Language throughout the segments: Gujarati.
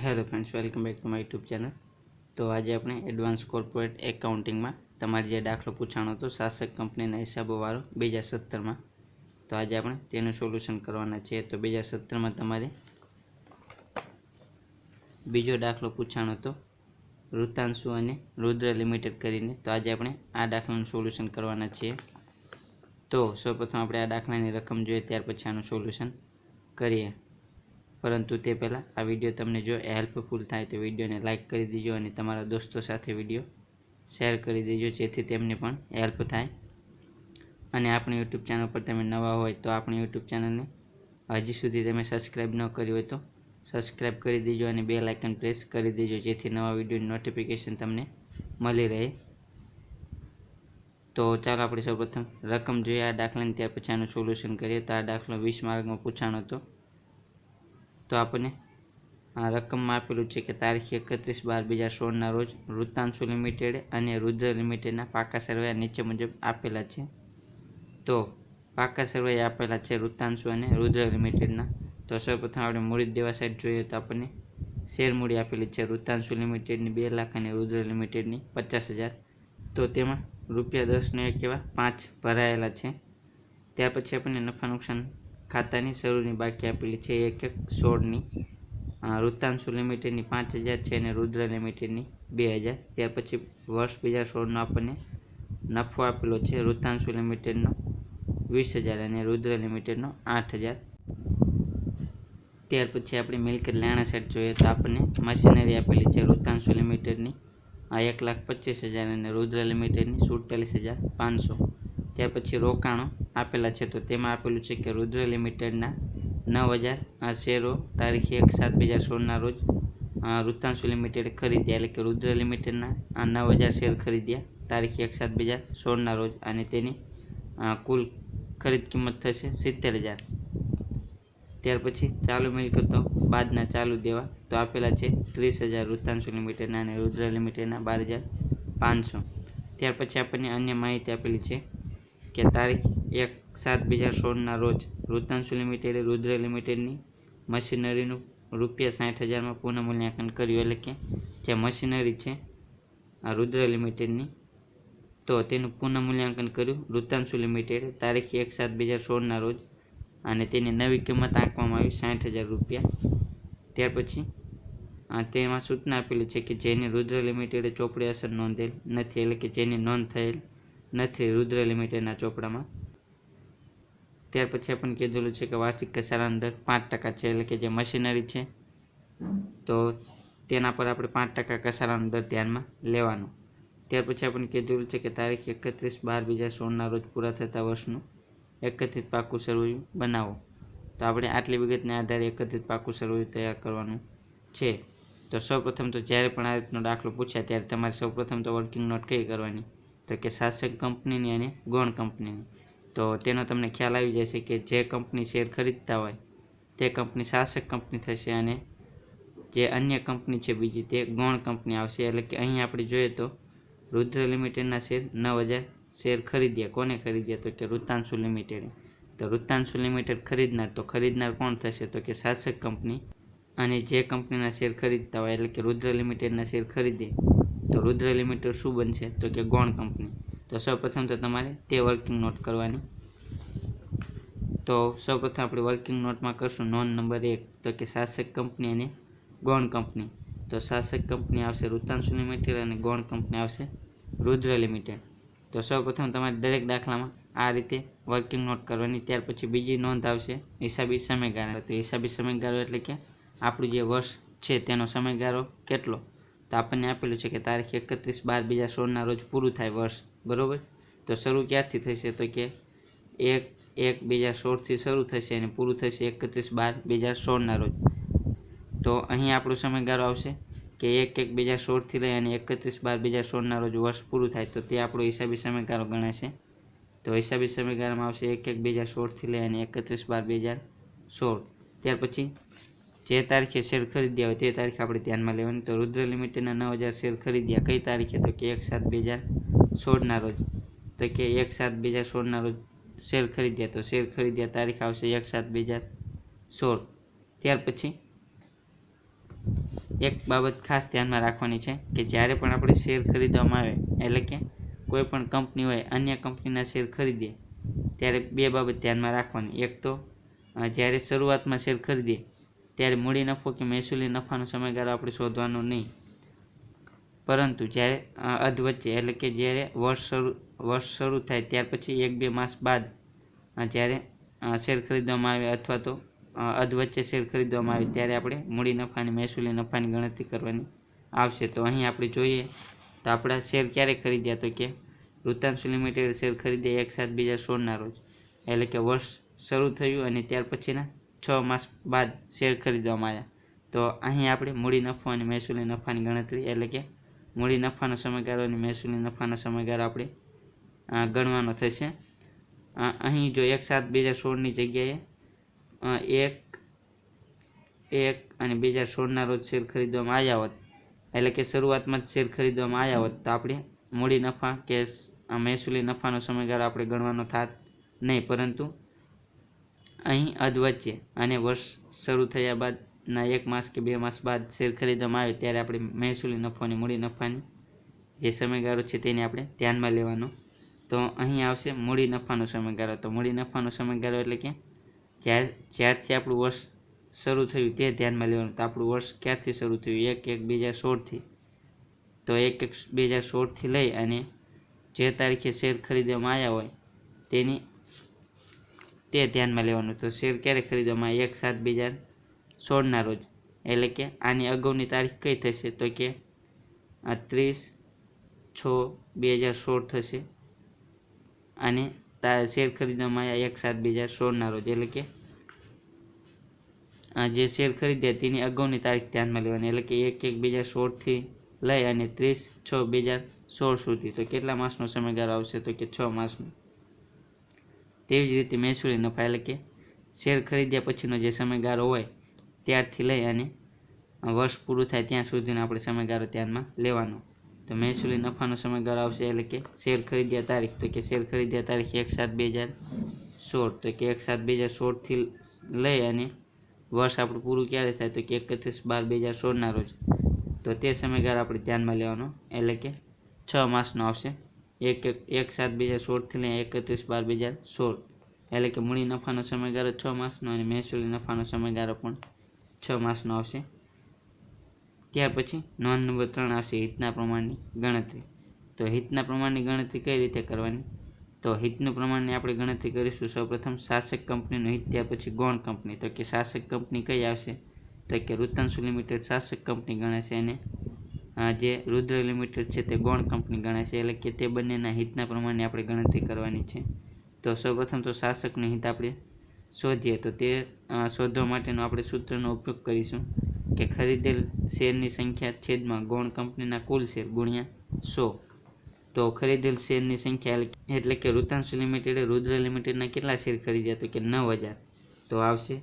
Hello friends, welcome back to my YouTube channel. तो आज આપણે એડવાન્સ કોર્પોરેટ એકાઉન્ટિંગમાં તમારે જે દાખલો પૂછાણો હતો શાસક કંપનીના હિસાબોવાળો 2017માં, તો આજે આપણે તેનું સોલ્યુશન કરવાના છીએ। તો 2017માં તમારે બીજો દાખલો પૂછાણો હતો ઋતાંશુ અને રુદ્ર લિમિટેડ કરીને। તો આજે આપણે આ દાખલાનું સોલ્યુશન કરવાના છીએ। તો સૌપ્રથમ આપણે આ દાખલાની રકમ જોઈએ, ત્યાર પછી આનું સોલ્યુશન કરીએ। परंतु ते पहला आ विडियो तमने जो हेल्पफुल थाय तो विडियो ने लाइक कर दीजो और तमारा दोस्तों साथे विडियो शेर कर दीजो, जेथी तेमने पण हेल्प थाय। अने आपणे यूट्यूब चैनल पर तमे नवा होय तो आपणे यूट्यूब चैनल ने हजी सुधी तमे सब्सक्राइब न करी होय तो सब्सक्राइब कर दीजो और बेल आइकन प्रेस कर दीजो, जेथी नवा विडियो नोटिफिकेशन तमने मळी रहे। तो चालो आपणे सर्वप्रथम रकम जोईए आ दाखलानी, त्यार पछी आनुं सोल्यूशन करीए। तो आ दाखलो 20 मार्कमां पूछाणो हतो। तो आपने आ रकम में आपेलू है कि तारीख 31/12/2016 रोज ऋतांशु लिमिटेड और रुद्र लिमिटेड पाका सर्वे नीचे मुजब आपेला है। तो पाका सर्वे आपेला है ऋतांशु और रुद्र लिमिटेड। तो सर्वप्रथम આપણે મૂડી દેવા સાઈડ જોઈએ તો આપણને શેર મૂડી આપેલી છે ઋતાંશુ લિમિટેડની 2 લાખ અને રુદ્ર લિમિટેડની 50,000। તો તેમાં ₹10 એક એવા 5 ભરાયેલા છે। ત્યાર પછી આપણને નફા નુકસાન ખાતાની શરૂની બાકી આપેલી છે 1/1/16ની। ઋતાંશુ લિમિટેડની 5,000 છે અને રુદ્ર લિમિટેડની 2,000। ત્યાર પછી વર્ષ 2016નો આપણને નફો આપેલો છે ઋતાંશુ લિમિટેડનો 20,000 અને રુદ્ર લિમિટેડનો 8,000। ત્યાર પછી આપણે મિલકત લેણા સાઈડ જોઈએ તો આપણને મશીનરી આપેલી છે ઋતાંશુ લિમિટેડની 1,25,000 અને રુદ્ર લિમિટેડની 47,500। ત્યાર પછી રોકાણો આપેલા છે, તો તેમાં આપેલું છે કે રુદ્ર લિમિટેડના 9,000 શેરો તારીખ 1/7/2016ના રોજ ઋતાંશુ લિમિટેડે ખરીદ્યા, એટલે કે રુદ્ર લિમિટેડના 9,000 શેર ખરીદ્યા તારીખ 1/7/2016ના રોજ, અને તેની કુલ ખરીદ કિંમત થશે 70,000। ત્યાર પછી ચાલુ મિલકતો બાદના ચાલુ દેવા તો આપેલા છે 30,000 ઋતાંશુ લિમિટેડના અને રુદ્ર લિમિટેડના 12,500। ત્યાર પછી આપણને અન્ય માહિતી આપેલી છે કે તારીખ 1/7/2016ના રોજ ઋતાંશુ લિમિટેડે રુદ્ર લિમિટેડની મશીનરીનું ₹60,000માં પુનઃમૂલ્યાંકન કર્યું, એટલે કે જે મશીનરી છે આ રુદ્ર લિમિટેડની, તો તેનું પુનઃમૂલ્યાંકન કર્યું ઋતાંશુ લિમિટેડે તારીખ 1/7/2016ના રોજ, અને તેની નવી કિંમત આંકવામાં આવી ₹60,000। ત્યાર પછી તેમાં સૂચના આપેલી છે કે જેની રુદ્ર લિમિટેડે ચોપડી અસર નોંધેલ નથી, એટલે કે જેની નોંધ થયેલ નથી રુદ્ર લિમિટેડના ચોપડામાં। ત્યાર પછી આપણને કીધેલું છે કે વાર્ષિક ઘસારાનો દર 5% છે, એટલે કે જે મશીનરી છે તો તેના પર આપણે 5% ઘસારાનો દર ધ્યાનમાં લેવાનો। ત્યાર પછી આપણને કીધેલું છે કે તારીખ 31/12/2016ના રોજ પૂરા થતા વર્ષનું એકત્રિત પાકું સરવૈયું બનાવો। તો આપણે આટલી વિગતને આધારે એકત્રિત પાકું સરવૈયું તૈયાર કરવાનું છે। તો સૌપ્રથમ તો જ્યારે પણ આ રીતનો દાખલો પૂછાય ત્યારે તમારે સૌપ્રથમ તો વર્કિંગ નોટ કઈ કરવાની, તો કે શાસક કંપનીની અને ગૌણ કંપનીની। તો તેનો તમને ખ્યાલ આવી જશે કે જે કંપની શેર ખરીદતા હોય તે કંપની શાસક કંપની થશે, અને જે અન્ય કંપની છે બીજી તે ગૌણ કંપની આવશે। એટલે કે અહીં આપણે જોઈએ તો રુદ્ર લિમિટેડના શેર 9,000 શેર ખરીદ્યા, કોને ખરીદ્યા તો કે ઋતાંશુ લિમિટેડે। તો ઋતાંશુ લિમિટેડ ખરીદનાર, તો ખરીદનાર કોણ થશે તો કે શાસક કંપની, અને જે કંપનીના શેર ખરીદતા હોય એટલે કે રુદ્ર લિમિટેડના શેર ખરીદે તો રુદ્ર લિમિટેડ શું બનશે તો કે ગૌણ કંપની। તો સૌપ્રથમ તો તમારે તે વર્કિંગ નોટ કરવાની। તો સૌપ્રથમ આપણે વર્કિંગ નોટમાં કરશું નોંધ નંબર 1, તો કે શાસક કંપની અને ગૌણ કંપની। તો શાસક કંપની આવશે ઋતાંશુ લિમિટેડ અને ગૌણ કંપની આવશે રુદ્ર લિમિટેડ। તો સૌપ્રથમ તમારે દરેક દાખલામાં આ રીતે વર્કિંગ નોટ કરવાની। ત્યાર પછી બીજી નોંધ આવશે હિસાબી સમયગાળો। તો હિસાબી સમયગાળો એટલે કે આપણું જે વર્ષ છે તેનો સમયગાળો કેટલો, તો આપણને આપેલું છે કે તારીખ 31/12/2016ના રોજ પૂરું થાય વર્ષ, બરોબર। તો શરૂ ક્યારથી થશે તો કે 1/1/2016થી શરૂ થશે અને પૂરું થશે 31/12/2016ના રોજ। તો અહીં આપણો સમયગાળો આવશે કે 1/1/2016થી લઈ અને 31/12/2016ના રોજ વર્ષ પૂરું થાય, તો તે આપણો હિસાબી સમયગાળો ગણાશે। તો હિસાબી સમયગાળામાં આવશે 1/1/2016થી લઈ અને 31/12/2016। ત્યાર પછી જે તારીખે શેર ખરીદ્યા હોય તે તારીખ આપણે ધ્યાનમાં લેવાની। તો રુદ્ર લિમિટેડના 9,000 શેર ખરીદ્યા કઈ તારીખે તો કે 1/7/2016ના રોજ, તો કે 1/7/2016ના રોજ શેર ખરીદ્યા, તો શેર ખરીદ્યા તારીખ આવશે 1/7/2016। ત્યાર પછી એક બાબત ખાસ ધ્યાનમાં રાખવાની છે કે જ્યારે પણ આપણે શેર ખરીદવામાં આવે, એટલે કે કોઈ પણ કંપની હોય અન્ય કંપનીના શેર ખરીદીએ ત્યારે બે બાબત ધ્યાનમાં રાખવાની. એક તો જ્યારે શરૂઆતમાં શેર ખરીદીએ ત્યારે મૂડી નફો કે મહેસૂલી નફાનો સમયગાળો આપણે શોધવાનો નહીં, પરંતુ જ્યારે અધવચ્ચે એટલે કે જ્યારે વર્ષ શરૂ થાય ત્યાર પછી 1-2 માસ બાદ જ્યારે શેર ખરીદવામાં આવે અથવા તો અધવચ્ચે શેર ખરીદવામાં આવે ત્યારે આપણે મૂડી નફાની મહેસૂલી નફાની ગણતરી કરવાની આવશે. તો અહીં આપણે જોઈએ તો આપણા શેર ક્યારે ખરીદ્યા, તો કે વૃત્તાંશુ લિમિટેડ શેર ખરીદ્યા 1/7/2016 રોજ, એટલે કે વર્ષ શરૂ થયું અને ત્યાર પછીના 6 માસ બાદ શેર ખરીદવામાં આવ્યા. તો અહીં આપણે મૂડી નફો અને મહેસૂલી નફાની ગણતરી એટલે કે મૂડી નફાનો સમયગાળો અને મહેસૂલી નફાનો સમયગાળો આપણે ગણવાનો થશે. અહીં જો 1/7/2016ની જગ્યાએ 1 અને 2016ના રોજ શેર ખરીદવામાં આવ્યા હોત, એટલે કે શરૂઆતમાં જ શેર ખરીદવામાં આવ્યા હોત, તો આપણે મૂડી નફા કે મહેસૂલી નફાનો સમયગાળો આપણે ગણવાનો થાત નહીં, પરંતુ અહીં અધવચ્ચે અને વર્ષ શરૂ થયા બાદના 1 માસ કે 2 માસ બાદ શેર ખરીદવામાં આવે ત્યારે આપણે મહેસૂલી નફો અને મૂડી નફાની જે સમયગાળો છે તેને આપણે ધ્યાનમાં લેવાનો. તો અહીં આવશે મૂડી નફાનો સમયગાળો. તો મૂડી નફાનો સમયગાળો એટલે કે જ્યારથી આપણું વર્ષ શરૂ થયું તે ધ્યાનમાં લેવાનું. તો આપણું વર્ષ ક્યારથી શરૂ થયું? 1/1/2016થી. તો 1/1/2016થી લઈ અને જે તારીખે શેર ખરીદવામાં આવ્યા હોય તે ધ્યાનમાં લેવાનું. તો શેર ક્યારે ખરીદવામાં આવ્યા? 1/7/2016ના રોજ, એટલે કે આની અગાઉની તારીખ કઈ થશે? તો કે 30/6/2016 થશે અને શેર ખરીદવામાં આવ્યા 1/7/2016ના રોજ, એટલે કે જે શેર ખરીદ્યા તેની અગાઉની તારીખ ધ્યાનમાં લેવાની, એટલે કે 1/1/2016થી લઈ અને 30/6/2016 સુધી. તો કેટલા માસનો સમયગાળો આવશે? તો કે 6 માસનો. તેવી જ રીતે મહેસૂલી નફા એટલે કે શેર ખરીદ્યા પછીનો જે સમયગાળો હોય ત્યારથી લઈ અને વર્ષ પૂરું થાય ત્યાં સુધીનો આપણે સમયગાળો ધ્યાનમાં લેવાનો. તો મહેસૂલી નફાનો સમયગાળો આવશે એટલે કે શેર ખરીદ્યા તારીખ, તો કે શેર ખરીદ્યા તારીખ 1/7/2016, તો કે 1/7/2016થી લઈ અને વર્ષ આપણું પૂરું ક્યારે થાય? તો કે 31/12/2016ના રોજ. તો તે સમયગાળો આપણે ધ્યાનમાં લેવાનો, એટલે કે 6 માસનો આવશે. 1/7/2016થી લઈ 31/12/2016, એટલે કે મૂડી નફાનો સમયગાળો 6 માસનો અને મહેસૂલી નફાનો સમયગાળો પણ 6 માસનો આવશે. ત્યાર પછી નોંધ નંબર 3 આવશે હિતના પ્રમાણની ગણતરી. તો હિતના પ્રમાણની ગણતરી કઈ રીતે કરવાની? તો હિતનું પ્રમાણની આપણે ગણતરી કરીશું સૌપ્રથમ શાસક કંપનીનું હિત, ત્યાર પછી ગૌણ કંપની. તો કે શાસક કંપની કઈ આવશે? તો કે વૃત્તાંશુ લિમિટેડ શાસક કંપની ગણાશે અને જે રુદ્ર લિમિટેડ છે તે ગૌણ કંપની ગણાશે, એટલે કે તે બંનેના હિતના પ્રમાણની આપણે ગણતરી કરવાની છે. તો સૌપ્રથમ તો શાસકનું હિત આપણે શોધીએ. તો તે શોધવા માટેનો આપણે સૂત્રનો ઉપયોગ કરીશું કે ખરીદેલ શેરની સંખ્યા છેદમાં ગૌણ કંપનીના કુલ શેર ગુણ્યા 100. તો ખરીદેલ શેરની સંખ્યા એટલે કે વૃત્તાંશુ લિમિટેડે રુદ્ર લિમિટેડના કેટલા શેર ખરીદ્યા? તો કે 9000. તો આવશે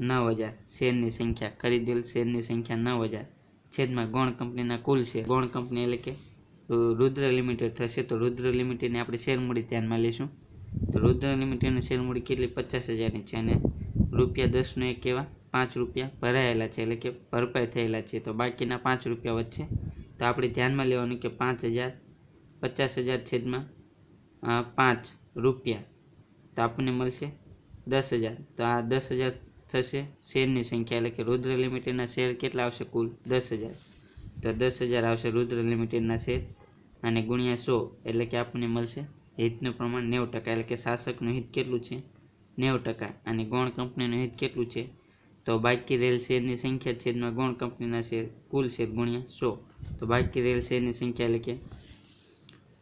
9000 શેરની સંખ્યા, ખરીદેલ શેરની સંખ્યા 9000 છેદમાં ગૌણ કંપનીના કુલ શેર. ગૌણ કંપની એટલે કે રુદ્ર લિમિટેડ થશે. તો રુદ્ર લિમિટેડની આપણે શેર મૂડી ધ્યાનમાં લઈશું. તો રુદ્ર લિમિટેડની શેર મૂડી કેટલી? 50000ની છે અને ₹10નો એક એવા 5 રૂપિયા ભરાયેલા છે, એટલે કે ભરપાઈ થયેલા છે. તો બાકીના 5 રૂપિયા વચ્ચે તો આપણે ધ્યાનમાં લેવાનું કે 50,000 છેદમાં 5 રૂપિયા, તો આપણને મળશે 10,000. તો આ 10,000 થશે શેરની સંખ્યા, એટલે કે રુદ્ર લિમિટેડના શેર કેટલા આવશે? કુલ 10,000. તો 10,000 આવશે રુદ્ર લિમિટેડના શેર અને ગુણ્યા 100, એટલે કે આપણને મળશે હિતનું પ્રમાણ 90%, એટલે કે શાસકનું હિત કેટલું છે? 90%. અને ગૌણ કંપનીનું હિત કેટલું છે? તો બાકી રહેલ શેરની સંખ્યા છેદમાં ગૌણ કંપનીના શેર કુલ શેર ગુણ્યા 100. તો બાકી રહેલ શેરની સંખ્યા એટલે કે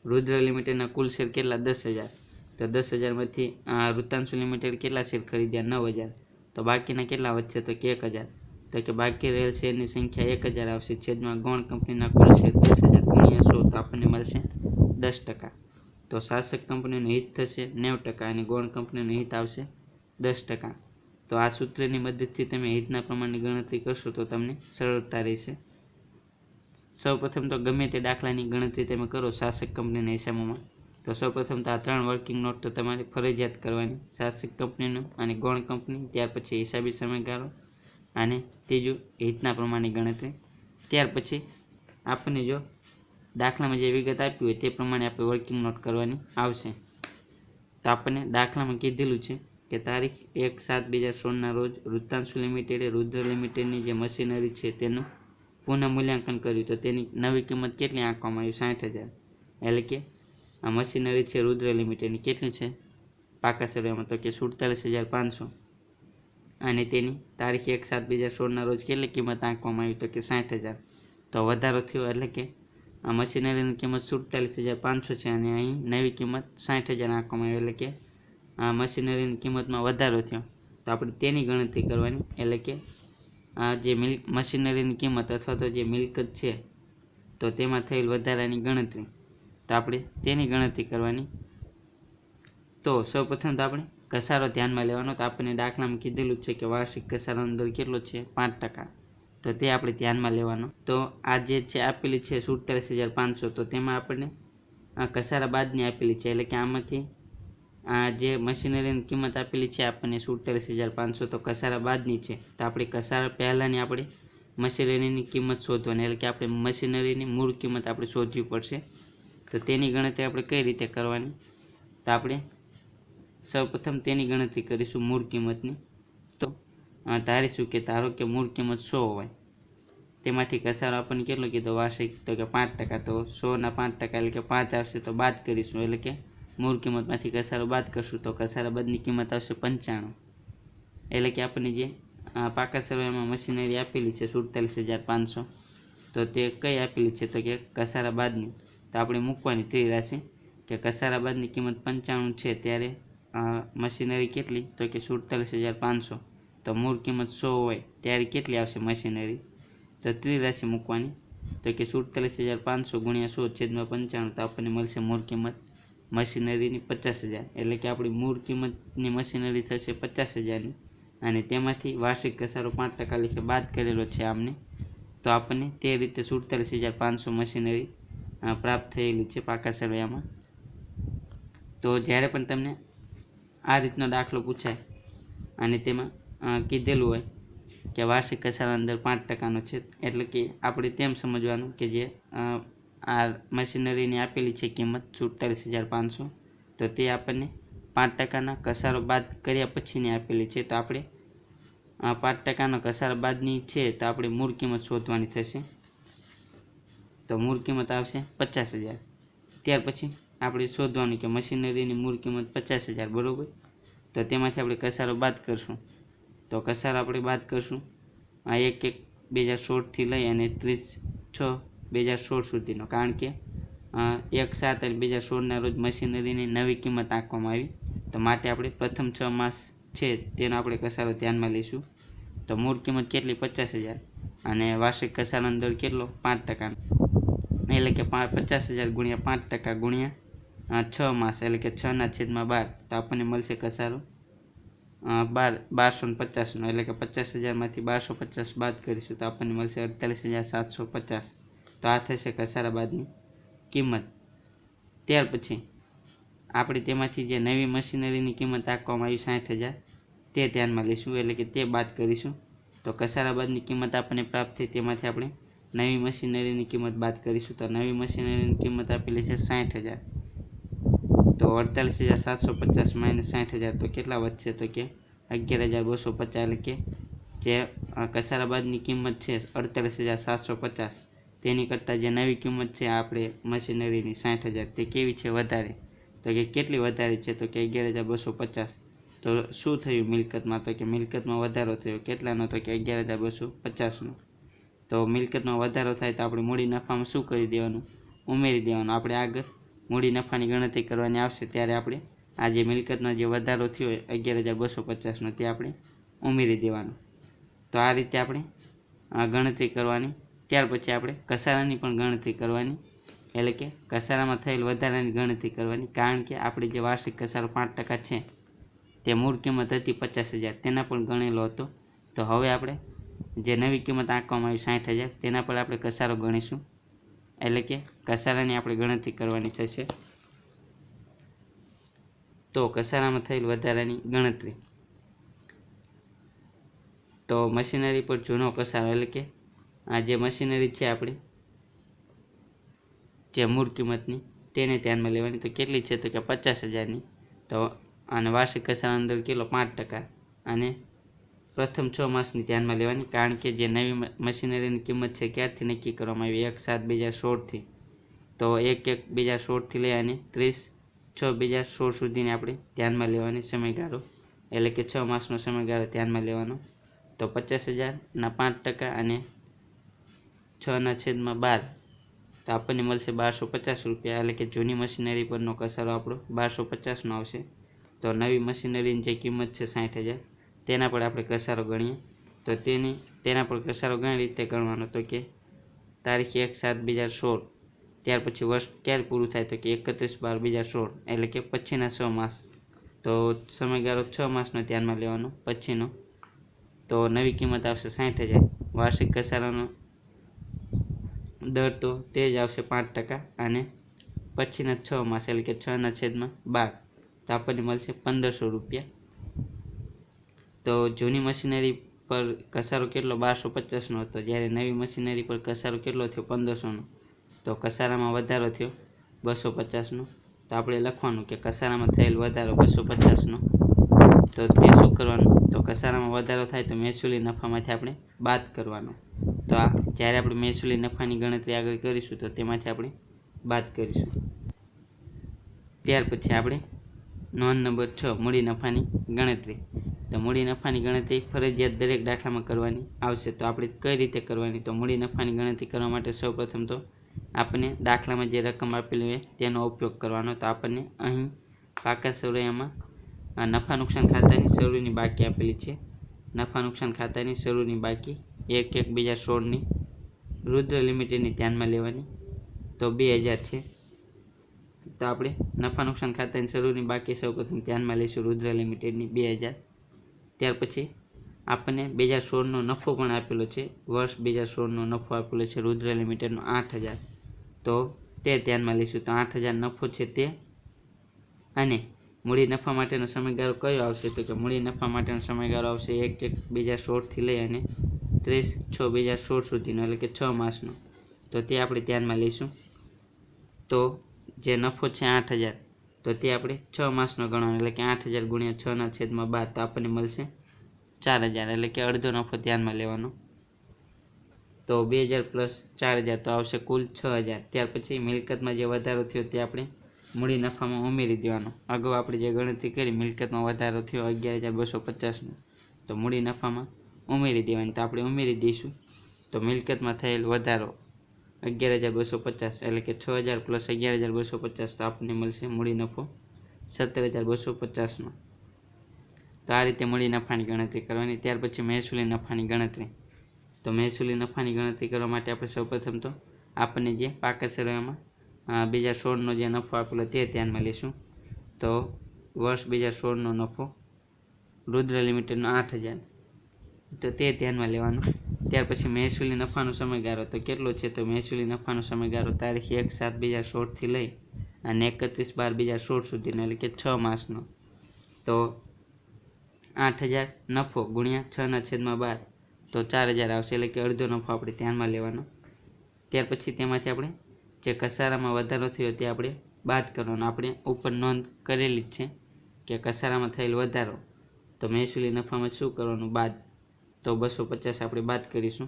રુદ્ર લિમિટેડના કુલ શેર કેટલા? 10,000. તો 10,000માંથી વૃત્તાંશુ લિમિટેડ કેટલા શેર ખરીદ્યા? 9,000. તો બાકીના કેટલા વધશે? તો કે 1,000. તો કે બાકી રહેલ શેરની સંખ્યા 1,000 આવશે છેદમાં ગૌણ કંપનીના કુલ શેર 10,000 ગુણ્યા 100, તો આપણને મળશે 10%. તો શાસક કંપનીનું હિત થશે 90% અને ગૌણ કંપનીનું હિત આવશે 10%. તો આ સૂત્રની મદદથી તમે હિતના પ્રમાણની ગણતરી કરશો તો તમને સરળતા રહેશે. સૌપ્રથમ તો ગમે તે દાખલાની ગણતરી તમે કરો શાસક કંપનીના હિસાબોમાં, તો સૌપ્રથમ તો આ 3 વર્કિંગ નોટ તો તમારે ફરજિયાત કરવાની. શાસક કંપનીનું અને ગૌણ કંપની, ત્યાર પછી હિસાબી સમયગાળો અને ત્રીજું હિતના પ્રમાણની ગણતરી. ત્યાર પછી આપણને જો દાખલામાં જે વિગત આપી હોય તે પ્રમાણે આપણે વર્કિંગ નોટ કરવાની આવશે। તો આપણને દાખલામાં કીધેલું છે કે તારીખ 1/7/2016ના રોજ વૃત્તાંશુ લિમિટેડે રુદ્ર લિમિટેડની જે મશીનરી છે તેનું પુનઃ મૂલ્યાંકન કર્યું, તો તેની નવી કિંમત કેટલી આંકવામાં આવી? 60,000। એટલે કે આ મશીનરી છે રુદ્ર લિમિટેડની કેટલી છે પાકા સરવાળામાં? તો કે 47,500 અને તેની તારીખ 1/7/2016ના રોજ કેટલી કિંમત આંકવામાં આવી? તો કે 60,000। તો વધારો થયો એટલે કે આ મશીનરીની કિંમત 47,500 છે અને અહીં નવી કિંમત 60,000 આંકવામાં આવી, એટલે કે આ મશીનરીની કિંમતમાં વધારો થયો। તો આપણે તેની ગણતરી કરવાની, એટલે કે આ જે મશીનરીની કિંમત અથવા તો જે મિલકત છે તો તેમાં થયેલ વધારાની ગણતરી, તો આપણે તેની ગણતરી કરવાની। તો સૌપ્રથમ તો આપણે ઘસારો ધ્યાનમાં લેવાનો। તો આપણને દાખલામાં કીધેલું છે કે વાર્ષિક ઘસારાનો દર કેટલો છે? 5%। તો તે આપણે ધ્યાનમાં લેવાનો। તો આ જે છે આપેલી છે 47,500, તો તેમાં આપણને આ ઘસારા બાદની આપેલી છે, એટલે કે આમાંથી આ જે મશીનરીની કિંમત આપેલી છે આપણને 47,500, તો ઘસારા બાદની છે। તો આપણે ઘસારા પહેલાંની આપણે મશીનરીની કિંમત શોધવાની, એટલે કે આપણે મશીનરીની મૂળ કિંમત આપણે શોધવી પડશે। તો તેની ગણતરી આપણે કઈ રીતે કરવાની? તો આપણે સૌપ્રથમ તેની ગણતરી કરીશું મૂળ કિંમતની। તો ધારીશું કે ધારો કે મૂળ કિંમત 100 હોય, તેમાંથી ઘસારો આપણને કેટલો કીધો વાર્ષિક? તો કે 5%। તો 100ના 5% એટલે કે 5 આવશે, તો બાદ કરીશું, એટલે કે મૂળ કિંમતમાંથી ઘસારો બાદ કરશું તો ઘસારા બાદની કિંમત આવશે 95। એટલે કે આપણને જે પાકા સરવાળામાં મશીનરી આપેલી છે 47,500, તો તે કઈ આપેલી છે? તો કે ઘસારા બાદની। તો આપણે મૂકવાની ત્રીજી રાશિ કે ઘસારા બાદની કિંમત 95 છે, ત્યારે મશીનરી કેટલી? તો કે 47,500। તો મૂળ કિંમત 100 હોય ત્યારે કેટલી આવશે મશીનરી? તો ત્રીજી રાશિ મૂકવાની, તો કે 47,500 ગુણ્યા 100/95, તો આપણને મળશે મૂળ કિંમત મશીનરીની 50,000। એટલે કે આપણી મૂળ કિંમતની મશીનરી થશે 50,000ની અને તેમાંથી વાર્ષિક ઘસારો 5% લેખે બાદ કરેલો છે આમને, તો આપણને તે રીતે 47,500 મશીનરી પ્રાપ્ત થયેલી છે પાકા સરવાળામાં। તો જ્યારે પણ તમને આ રીતનો દાખલો પૂછાય અને તેમાં કીધેલું હોય કે વાર્ષિક ઘસારાનો દર 5%નો છે, એટલે કે આપણે તેમ સમજવાનું કે જે આ મશીનરીની આપેલી છે કિંમત 47,500, તો તે આપણને 5%ના ઘસારો બાદ કર્યા પછીની આપેલી છે। તો આપણે 5%નો ઘસારા બાદની છે, તો આપણે મૂળ કિંમત શોધવાની થશે। તો મૂળ કિંમત આવશે 50,000। ત્યાર પછી આપણે શોધવાનું કે મશીનરીની મૂળ કિંમત 50,000 બરોબર, તો તેમાંથી આપણે ઘસારો બાદ કરશું। તો ઘસારો આપણે બાદ કરશું આ 1/1/2016થી લઈ અને 30/6/2016 સુધીનો, કારણ કે 1/7/2016ના રોજ મશીનરીની નવી કિંમત આંકવામાં આવી, તો માટે આપણે પ્રથમ 6 માસ છે તેનો આપણે ઘસારો ધ્યાનમાં લઈશું। તો મૂળ કિંમત કેટલી? 50,000 અને વાર્ષિક ઘસારાનો દર કેટલો? 5%, એટલે કે 50,000 ગુણ્યા 5% ગુણ્યા 6 માસ, એટલે કે 6/12, તો આપણને મળશે ઘસારો 1250નો, એટલે કે 50,000માંથી 1250 બાદ કરીશું તો આપણને મળશે 48,750। તો આ થશે ઘસારા બાદની કિંમત। ત્યાર પછી આપણે તેમાંથી જે નવી મશીનરીની કિંમત આંકવામાં આવી 60,000 તે ધ્યાનમાં લઈશું, એટલે કે તે બાદ કરીશું। તો ઘસારા બાદની કિંમત આપણને પ્રાપ્ત થઈ, તેમાંથી આપણે નવી મશીનરીની કિંમત બાદ કરીશું। તો નવી મશીનરીની કિંમત આપેલી છે 60,000, તો 48,750 માઇનસ 60,000 તો કેટલા વધશે? તો કે 11,250, એટલે કે જે ઘસારા બાદની કિંમત છે 48,750, તેની કરતાં જે નવી કિંમત છે આપણે મશીનરીની 60,000 તે કેવી છે? વધારે। તો કે કેટલી વધારે છે? તો કે 11,250। તો શું થયું મિલકતમાં? તો કે મિલકતમાં વધારો થયો, કેટલાનો? તો કે 11,250નો। તો મિલકતમાં વધારો થાય તો આપણે મૂડી નફામાં શું કરી દેવાનું? ઉમેરી દેવાનું। આપણે આગળ મૂડી નફાની ગણતરી કરવાની આવશે ત્યારે આપણે આ જે મિલકતનો જે વધારો થયો 11,250નો તે આપણે ઉમેરી દેવાનો। તો આ રીતે આપણે ગણતરી કરવાની। ત્યાર પછી આપણે ઘસારાની પણ ગણતરી કરવાની, એટલે કે ઘસારામાં થયેલ વધારાની ગણતરી કરવાની, કારણ કે આપણે જે વાર્ષિક ઘસારો 5% છે તે મૂળ કિંમત હતી 50,000 તેના પણ ગણેલો હતો। તો હવે આપણે જે નવી કિંમત આંકવામાં આવી 60,000 તેના પર આપણે ઘસારો ગણીશું, એટલે કે ઘસારાની આપણે ગણતરી કરવાની થશે। તો ઘસારામાં થયેલ વધારાની ગણતરી, તો મશીનરી પર જૂનો ઘસારો, એટલે કે આ જે મશીનરી છે આપણી જે મૂળ કિંમતની તેને ધ્યાનમાં લેવાની. તો કેટલી છે તો કે 50,000ની. તો અને વાર્ષિક ઘસારાનો દર કેટલો 5%. અને પ્રથમ 6 માસની ધ્યાનમાં લેવાની, કારણ કે જે નવી મશીનરીની કિંમત છે ક્યારથી નક્કી કરવામાં આવી 1/7/2016થી. તો 1/1/2016થી લઈ અને 30/6/2016 સુધીની આપણે ધ્યાનમાં લેવાની સમયગાળો, એટલે કે 6 માસનો સમયગાળો ધ્યાનમાં લેવાનો. તો 50,000ના 5% અને 6/12, તો આપણને મળશે 1250 રૂપિયા, એટલે કે જૂની મશીનરી પરનો ઘસારો આપણો 1250નો આવશે. તો નવી મશીનરીની જે કિંમત છે 60,000, તેના પર આપણે ઘસારો ગણીએ. તો તેના પર ઘસારો ઘણી રીતે ગણવાનો. તો કે તારીખ 1/7/2016, ત્યાર પછી વર્ષ ક્યારે પૂરું થાય તો કે 31/12/2016, એટલે કે પછીના 6 માસ. તો સમયગાળો 6 માસનો ધ્યાનમાં લેવાનો પછીનો. તો નવી કિંમત આવશે 60,000. વાર્ષિક ઘસારાનો દર તો તે જ આવશે 5%, અને પછીના 6 માસ, એટલે કે 6/12, તો આપણને મળશે 1,500 રૂપિયા. તો જૂની મશીનરી પર ઘસારો કેટલો 1250નો હતો, જ્યારે નવી મશીનરી પર ઘસારો કેટલો થયો 1,500નો. તો ઘસારામાં વધારો થયો 250નો. તો આપણે લખવાનું કે ઘસારામાં થયેલ વધારો 250નો. તો તે શું કરવાનું, તો ઘસારામાં વધારો થાય તો મહેસૂલી નફામાંથી આપણે બાદ કરવાનો. તો આ જ્યારે આપણે મહેસૂલી નફાની ગણતરી આગળ કરીશું તો તેમાંથી આપણે બાદ કરીશું. ત્યાર પછી આપણે નોંધ નંબર 6, મૂડી નફાની ગણતરી. તો મૂડી નફાની ગણતરી ફરજિયાત દરેક દાખલામાં કરવાની આવશે. તો આપણે કઈ રીતે કરવાની, તો મૂડી નફાની ગણતરી કરવા માટે સૌપ્રથમ તો આપણને દાખલામાં જે રકમ આપેલી હોય તેનો ઉપયોગ કરવાનો. તો આપણને અહીં પાકા સરવૈયામાં નફા નુકસાન ખાતાની શરૂની બાકી આપેલી છે. નફા નુકસાન ખાતાની શરૂની બાકી 1/1/2016ની રુદ્ર લિમિટેડની ધ્યાનમાં લેવાની. તો 2000 છે. તો આપણે નફા નુકસાન ખાતાની શરૂની બાકી સૌપ્રથમ ધ્યાનમાં લઈશું રુદ્ર લિમિટેડની 2000. ત્યાર પછી આપણને 2016નો નફો પણ આપેલો છે. વર્ષ 2016નો નફો આપેલો છે રુદ્ર લિમિટેડનો 8,000. તો તે ધ્યાનમાં લઈશું. તો 8,000 નફો છે તે. અને મૂડી નફા માટેનો સમયગાળો કયો આવશે, તો કે મૂડી નફા માટેનો સમયગાળો આવશે 1/1/2016થી લઈ અને 30/6/2016 સુધીનો, એટલે કે 6 માસનો. તો તે આપણે ધ્યાનમાં લઈશું. તો જે નફો છે 8,000, તો તે આપણે 6 માસનો ગણવાનો, એટલે કે 8,000 ગુણ્યા 6/12, તો આપણને મળશે 4,000, એટલે કે અડધો નફો ધ્યાનમાં લેવાનો. તો 2,000 પ્લસ 4,000 તો આવશે કુલ 6,000. ત્યાર પછી મિલકતમાં જે વધારો થયો તે આપણે મૂડી નફામાં ઉમેરી દેવાનો. અગાઉ આપણે જે ગણતરી કરી મિલકતમાં વધારો થયો 11,250નો, તો મૂડી નફામાં ઉમેરી દેવાની. તો આપણે ઉમેરી દઈશું. તો મિલકતમાં થયેલ વધારો 11,250, એટલે કે 6,000 પ્લસ 11,250, તો આપણને મળશે મૂડી નફો 17,250નો. તો આ રીતે મૂડી નફાની ગણતરી કરવાની. ત્યાર પછી મહેસૂલી નફાની ગણતરી. તો મહેસૂલી નફાની ગણતરી કરવા માટે આપણે સૌપ્રથમ તો આપણને જે પાકા સરવૈયામાં 2016નો જે નફો આપેલો તે ધ્યાનમાં લઈશું. તો વર્ષ 2016નો નફો રુદ્ર લિમિટેડનો 8,000, તો તે ધ્યાનમાં લેવાનું. ત્યાર પછી મહેસૂલી નફાનો સમયગાળો તો કેટલો છે, તો મહેસૂલી નફાનો સમયગાળો તારીખ 1/7/2016થી લઈ અને 31/12/2016 સુધીનો, એટલે કે 6 માસનો. તો 8,000 નફો ગુણ્યા 6/12, તો 4,000 આવશે, એટલે કે અડધો નફો આપણે ધ્યાનમાં લેવાનો. ત્યાર પછી તેમાંથી આપણે જે ઘસારામાં વધારો થયો તે આપણે બાદ કરવાનો. આપણે ઉપર નોંધ કરેલી જ છે કે ઘસારામાં થયેલ વધારો, તો મહેસૂલી નફામાં શું કરવાનું બાદ, તો 250 આપણે બાદ કરીશું.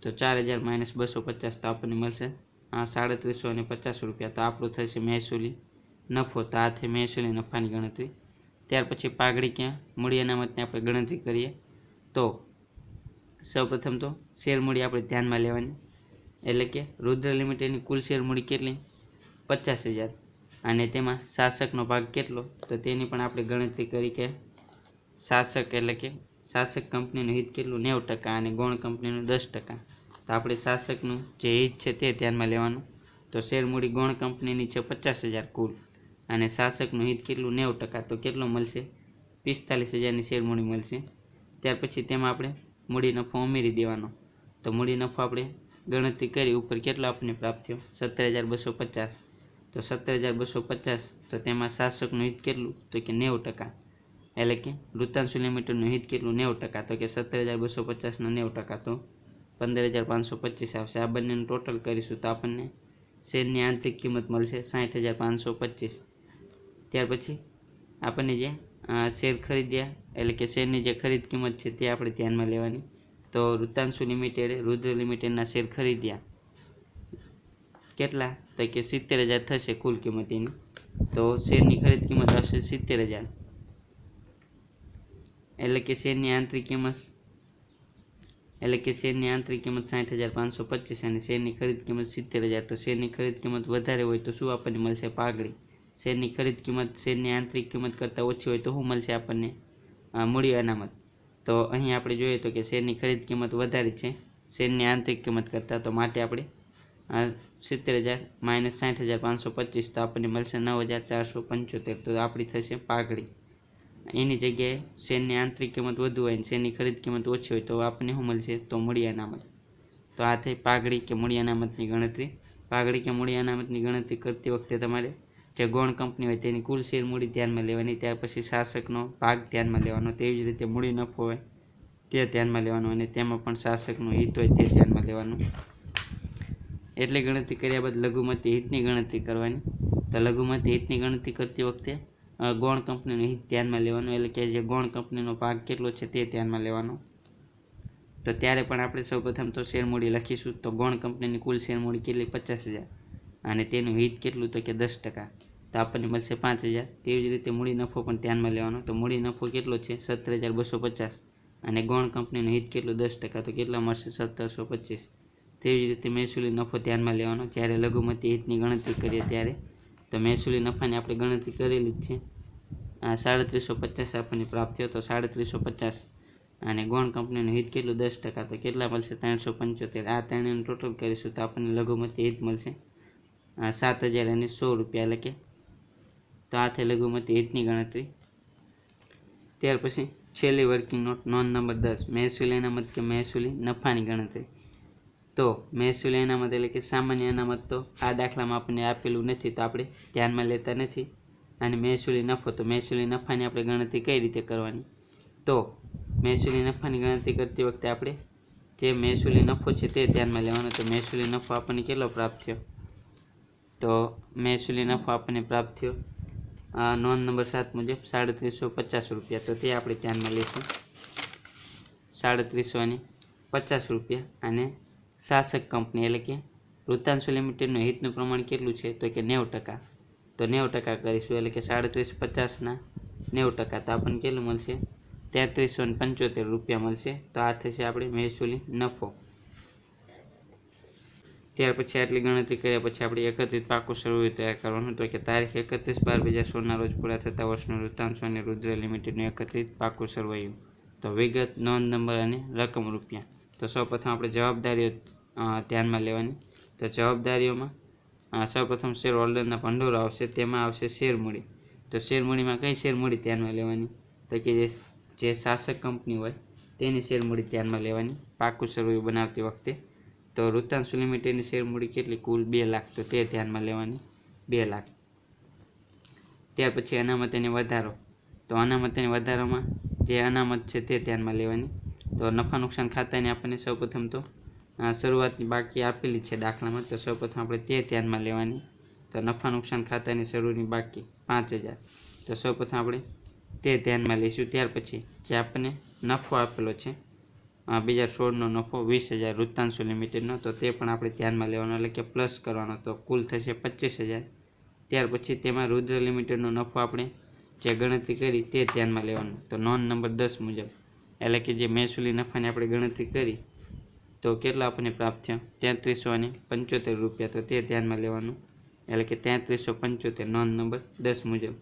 તો 4,000 માઇનસ 250, તો આપણને મળશે 3,750 રૂપિયા. તો આપણું થશે મહેસૂલી નફો. તો આ થઈ મહેસૂલી નફાની ગણતરી. ત્યાર પછી પાઘડી ક્યાં મૂડી અનામતની આપણે ગણતરી કરીએ. તો સૌપ્રથમ તો શેર મૂડી આપણે ધ્યાનમાં લેવાની, એટલે કે રુદ્ર લિમિટેડની કુલ શેર મૂડી કેટલી 50,000, અને તેમાં શાસકનો ભાગ કેટલો, તો તેની પણ આપણે ગણતરી કરી કે શાસક, એટલે કે શાસક કંપનીનું હિત કેટલું 90% અને ગૌણ કંપનીનું 10%. તો આપણે શાસકનું જે હિત છે તે ધ્યાનમાં લેવાનું. તો શેર મૂડી ગૌણ કંપનીની છે 50,000 કુલ, અને શાસકનું હિત કેટલું 90%, તો કેટલો મળશે 45,000ની શેર મૂડી મળશે. ત્યાર પછી તેમાં આપણે મૂડી નફો ઉમેરી દેવાનો. તો મૂડી નફો આપણે ગણતરી કરી ઉપર કેટલો આપણને પ્રાપ્ત થયો 17,250. તો 17,250, તો તેમાં શાસકનું હિત કેટલું, તો કે 90%, એટલે કે વૃત્તાંશુ લિમિટેડનું હિત કેટલું 90%, તો કે 17,250ના 90%, તો 15,525 આવશે। આ બંનેનું ટોટલ કરીશું તો આપણને શેરની આંતરિક કિંમત મળશે 60,525। ત્યાર પછી આપણને જે શેર ખરીદ્યા એટલે કે શેરની જે ખરીદ કિંમત છે તે આપણે ધ્યાનમાં લેવાની। તો વૃત્તાંશુ લિમિટેડે રુદ્ર લિમિટેડના શેર ખરીદ્યા કેટલા, તો કે 70,000 થશે કુલ કિંમત એની। તો શેરની ખરીદ કિંમત આવશે 70,000 એટલે કે શેરની આંતરિક કિંમત 60,525 અને શેરની ખરીદ કિંમત 70,000। તો શેરની ખરીદ કિંમત વધારે હોય તો શું આપણને મળશે? પાઘડી। શેરની ખરીદ કિંમત શેરની આંતરિક કિંમત કરતાં ઓછી હોય તો શું મળશે આપણને? મૂડી અનામત। તો અહીં આપણે જોઈએ તો કે શેરની ખરીદ કિંમત વધારે છે શેરની આંતરિક કિંમત કરતાં, તો માટે આપણે 70,000 માઇનસ 60,525 તો આપણને મળશે 9,475। તો આપણી થશે પાઘડી। એની જગ્યાએ શેરની આંતરિક કિંમત વધુ હોય અને શેરની ખરીદ કિંમત ઓછી હોય તો આપણને શું મળશે? તો મૂડી અનામત। તો આ થઈ પાઘડી કે મૂડી અનામતની ગણતરી। પાઘડી કે મૂડી અનામતની ગણતરી કરતી વખતે તમારે જે ગૌણ કંપની હોય તેની કુલ શેર મૂડી ધ્યાનમાં લેવાની, ત્યાર પછી શાસકનો ભાગ ધ્યાનમાં લેવાનો, તેવી જ રીતે મૂડી નફો હોય તે ધ્યાનમાં લેવાનું અને તેમાં પણ શાસકનું હિત હોય તે ધ્યાનમાં લેવાનું। એટલી ગણતરી કર્યા બાદ લઘુમતી હિતની ગણતરી કરવાની। તો લઘુમતી હિતની ગણતરી કરતી વખતે ગૌણ કંપનીનું હિત ધ્યાનમાં લેવાનું, એટલે કે જે ગૌણ કંપનીનો ભાગ કેટલો છે તે ધ્યાનમાં લેવાનો। તો ત્યારે પણ આપણે સૌપ્રથમ તો શેર મૂડી લખીશું। તો ગૌણ કંપનીની કુલ શેર મૂડી કેટલી? 50,000 અને તેનું હિત કેટલું? તો કે 10%। તો આપણને મળશે 5,000। તેવી જ રીતે મૂડી નફો પણ ધ્યાનમાં લેવાનો। તો મૂડી નફો કેટલો છે? 17,250 અને ગૌણ કંપનીનું હિત કેટલું? 10%। તો કેટલા મળશે? 1,725। તેવી જ રીતે મહેસૂલી નફો ધ્યાનમાં લેવાનો જ્યારે લઘુમતી હિતની ગણતરી કરીએ ત્યારે। તો મહેસૂલી નફાની આપણે ગણતરી કરેલી જ છે, 3,350 આપણને પ્રાપ્ત થયો। તો 3,350 અને ગૌણ કંપનીનું હિત કેટલું? 10%। તો કેટલા મળશે? 375। આ ત્રણેયનું ટોટલ કરીશું તો આપણને લઘુમતી હિત મળશે 7,100 રૂપિયા, એટલે કે તો આ થઈ લઘુમતી હિતની ગણતરી। ત્યાર પછી છેલ્લી વર્કિંગ નોટ નોંધ નંબર 10 મહેસૂલી અનામત કે મહેસૂલી નફાની ગણતરી। તો મહેસૂલી અનામત એટલે કે સામાન્ય અનામત તો આ દાખલામાં આપણને આપેલું નથી તો આપણે ધ્યાનમાં લેતા નથી। અને મહેસૂલી નફો, તો મહેસૂલી નફાની આપણે ગણતરી કઈ રીતે કરવાની? તો મહેસૂલી નફાની ગણતરી કરતી વખતે આપણે જે મહેસૂલી નફો છે તે ધ્યાનમાં લેવાનો। તો મહેસૂલી નફો આપણને કેટલો પ્રાપ્ત થયો? તો મહેસૂલી નફો આપણને પ્રાપ્ત થયો નોંધ નંબર 7 મુજબ 3,350 રૂપિયા। તો તે આપણે ધ્યાનમાં લઈશું 3,350 રૂપિયા। અને શાસક કંપની એટલે કે વૃત્તાંશુ લિમિટેડનું હિતનું પ્રમાણ કેટલું છે? તો કે 90%। તો 90% કરીશું એટલે કે 3,350ના 90%। તો આપણને કેટલું મળશે? 3,375 રૂપિયા મળશે। તો આ થશે આપણે મહેસૂલી નફો। ત્યાર પછી આટલી ગણતરી કર્યા પછી આપણે એકત્રિત પાકું સરવૈયું તૈયાર કરવાનું। તો કે તારીખ 31/12/2016 રોજ પૂરા થતા વર્ષનું વૃત્તાંશુ અને રુદ્ર લિમિટેડનું એકત્રિત પાકું સરવૈયું। તો વિગત, નોંધ નંબર અને રકમ રૂપિયા। તો સૌપ્રથમ આપણે જવાબદારીઓ ધ્યાનમાં લેવાની। તો જવાબદારીઓમાં સૌપ્રથમ શેર હોલ્ડરના ભંડોળ આવશે, તેમાં આવશે શેર મૂડી। તો શેર મૂડીમાં કઈ શેર મૂડી ધ્યાનમાં લેવાની? તો કે જે શાસક કંપની હોય તેની શેર મૂડી ધ્યાનમાં લેવાની પાકું સરવૈયું બનાવતી વખતે। તો વૃત્તાંશુ લિમિટેડની શેર મૂડી કેટલી? કુલ 2 લાખ। તો તે ધ્યાનમાં લેવાની 2 લાખ। ત્યાર પછી અનામત અને વધારો। તો અનામત અને વધારામાં જે અનામત છે તે ધ્યાનમાં લેવાની। તો નફા નુકસાન ખાતાની આપણને સૌપ્રથમ તો શરૂઆતની બાકી આપેલી છે દાખલામાં, તો સૌપ્રથમ આપણે તે ધ્યાનમાં લેવાની। તો નફા નુકસાન ખાતાની શરૂની બાકી 5,000। તો સૌપ્રથમ આપણે તે ધ્યાનમાં લઈશું। ત્યાર પછી જે આપણને નફો આપેલો છે 2016નો નફો 20,000 વૃત્તાંશુ લિમિટેડનો, તો તે પણ આપણે ધ્યાનમાં લેવાનો એટલે કે પ્લસ કરવાનો। તો કુલ થશે 25,000। ત્યાર પછી તેમાં રુદ્ર લિમિટેડનો નફો આપણે જે ગણતરી કરી તે ધ્યાનમાં લેવાનું। તો નોંધ નંબર 10 મુજબ એટલે કે જે મહેસૂલી નફાની આપણે ગણતરી કરી તો કેટલો આપણને પ્રાપ્ત થયો? 3,375 રૂપિયા। તો તે ધ્યાનમાં લેવાનું એટલે કે 3,375 નોંધ નંબર 10 મુજબ।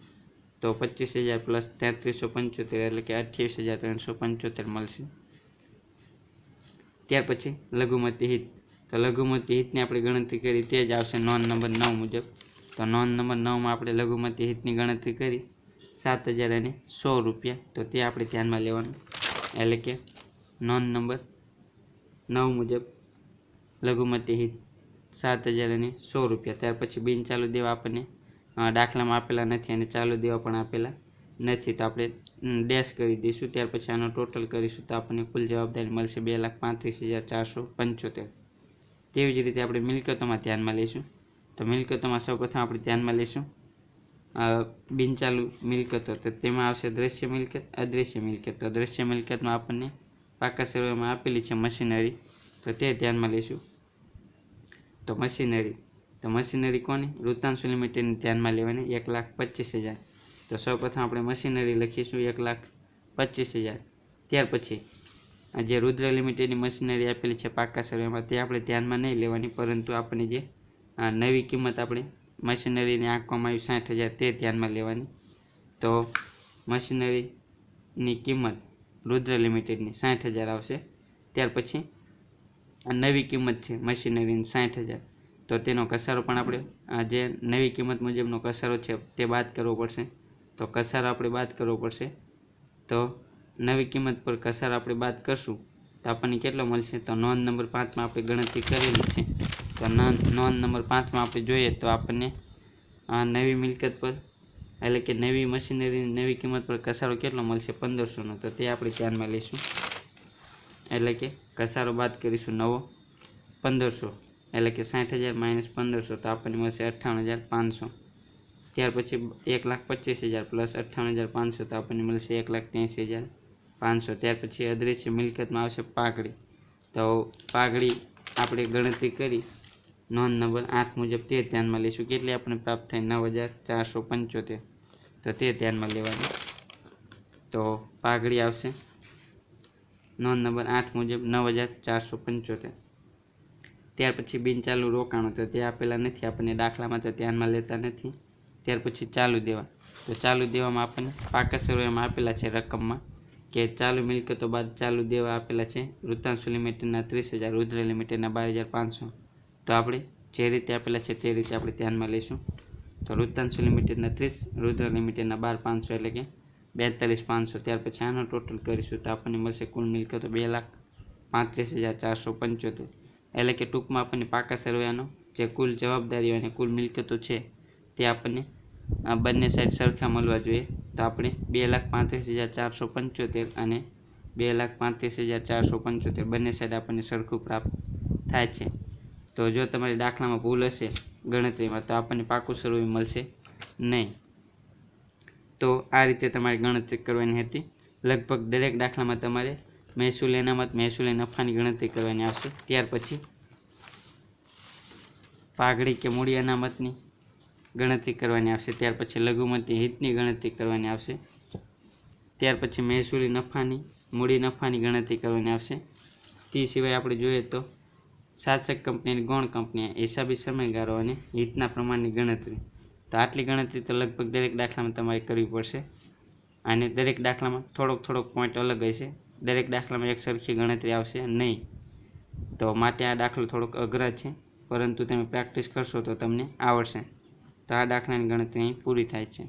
તો 25,000 પ્લસ 3,375 એટલે કે 28,375 મળશે। ત્યાર પછી લઘુમતી હિત। તો લઘુમતી હિતની આપણે ગણતરી કરી તે જ આવશે નોંધ નંબર 9 મુજબ। તો નોંધ નંબર 9માં આપણે લઘુમતી હિતની ગણતરી કરી 7,100 રૂપિયા। તો તે આપણે ધ્યાનમાં લેવાનું એટલે કે નોંધ નંબર 9 મુજબ લઘુમતી હિત 7,100 રૂપિયા। ત્યાર પછી બિન ચાલુ દેવા આપણને દાખલામાં આપેલા નથી અને ચાલુ દેવા પણ આપેલા નથી, તો આપણે ડેશ કરી દઈશું, ત્યાર પછી આનો ટોટલ કરીશું તો આપણને કુલ જવાબદારી મળશે 2,35,475. તેવી જ રીતે આપણે મિલકતોમાં ધ્યાનમાં લઈશું. તો મિલકતોમાં સૌપ્રથમ આપણે ધ્યાનમાં લઈશું બિનચાલુ મિલકતો. તો તેમાં આવશે દ્રશ્ય મિલકત, અદ્રશ્ય મિલકત. તો દ્રશ્ય મિલકતમાં આપણને પાકા સરવાળામાં આપેલી છે મશીનરી, તો તે ધ્યાનમાં લઈશું. તો મશીનરી કોની? વૃત્તાંશુ લિમિટેડની ધ્યાનમાં લેવાની 1,25,000. તો સૌપ્રથમ આપણે મશીનરી લખીશું 1,25,000. ત્યાર પછી જે રુદ્ર લિમિટેડની મશીનરી આપેલી છે પાકા સરવાળામાં તે આપણે ધ્યાનમાં નહીં લેવાની, પરંતુ આપણે જે નવી કિંમત આપણે મશીનરીને આંકવામાં આવી 60,000 તે ધ્યાનમાં લેવાની. તો મશીનરીની કિંમત રુદ્ર લિમિટેડની 60,000 આવશે. ત્યાર પછી નવી કિંમત છે મશીનરીની 60,000. તો તેનો કસારો પણ આપણે જે નવી કિંમત મુજબનો કસારો છે તે બાદ કરવો પડશે. તો કસારો આપણે બાદ કરવો પડશે. તો નવી કિંમત પર કસારો આપણે બાદ કરશું તો આપણને કેટલો મળશે? તો નોંધ નંબર 5માં આપણે ગણતરી કરેલી છે. તો નોંધ નંબર 5માં આપણે જોઈએ તો આપણને નવી મિલકત પર એટલે કે નવી મશીનરીની નવી કિંમત પર કસારો કેટલો મળશે? 1,500નો. તો તે આપણે ધ્યાનમાં લઈશું, એટલે કે કસારો બાદ કરીશું નવો 1,500, એટલે કે 60,000 - 1,500 તો આપણને મળશે 58,500. ત્યાર પછી 1,25,000 + 58,500 તો આપણને મળશે 1,83,500. ત્યાર પછી અદ્રશ્ય મિલકતમાં આવશે પાઘડી. તો પાઘડી આપણે ગણતરી કરી નોંધ નંબર 8 મુજબ તે ધ્યાનમાં લઈશું. કેટલી આપણને પ્રાપ્ત થાય? 9,475. તો તે ધ્યાનમાં લેવાની. તો પાઘડી આવશે નોંધ નંબર 8 મુજબ 9,475. ત્યાર પછી બિનચાલુ રોકાણો, તો તે આપેલા નથી આપણને દાખલામાં, તો ધ્યાનમાં લેતા નથી. ત્યાર પછી ચાલુ દેવા. તો ચાલુ દેવામાં આપણને પાકા સરવાળામાં આપેલા છે રકમમાં કે ચાલુ મિલકતો બાદ ચાલુ દેવા આપેલા છે વૃત્તાંશુ લિમિટેડના 30,000, રુદ્ર લિમિટેડના 12,500. તો આપણે જે રીતે આપેલા છે તે રીતે આપણે ધ્યાનમાં લઈશું. તો વૃત્તાંશુ લિમિટેડના 30, રુદ્ર લિમિટેડના 12,500 એટલે કે 42,500. ત્યાર પછી આનો ટોટલ કરીશું તો આપણને મળશે કુલ મિલકતો 2,35,475. એટલે કે ટૂંકમાં આપણને પાકા સરવાળાનો જે કુલ જવાબદારીઓ અને કુલ મિલકતો છે તે આપણને બંને સાઈડ સરખા મળવા જોઈએ. તો આપણે 2,35,475 અને 2,35,475 બંને સાઈડ આપણને સરખું પ્રાપ્ત થાય છે. તો જો તમારી દાખલામાં ભૂલ હશે ગણતરીમાં તો આપણને પાકું સરવાળું મળશે નહીં. તો આ રીતે તમારે ગણતરી કરવાની હતી. લગભગ દરેક દાખલામાં તમારે મહેસૂલી અનામત, મહેસૂલી નફાની ગણતરી કરવાની આવશે. ત્યાર પછી પાઘડી કે મૂડી અનામતની ગણતરી કરવાની આવશે. ત્યાર પછી લઘુમતી હિતની ગણતરી કરવાની આવશે. ત્યાર પછી મહેસૂલી નફાની, મૂડી નફાની ગણતરી કરવાની આવશે. તે સિવાય આપણે જોઈએ તો શાસક કંપની અને ગૌણ કંપની, હિસાબી સમયગાળો અને હિતના પ્રમાણની ગણતરી. તો આટલી ગણતરી તો લગભગ દરેક દાખલામાં તમારે કરવી પડશે, અને દરેક દાખલામાં થોડોક પોઈન્ટ અલગ હશે. દરેક દાખલામાં એક સરખી ગણતરી આવશે નહીં. તો માટે આ દાખલો થોડોક અઘરા છે, પરંતુ તમે પ્રેક્ટિસ કરશો તો તમને આવડશે. તો આ દાખલાની ગણતરી અહીં પૂરી થાય છે.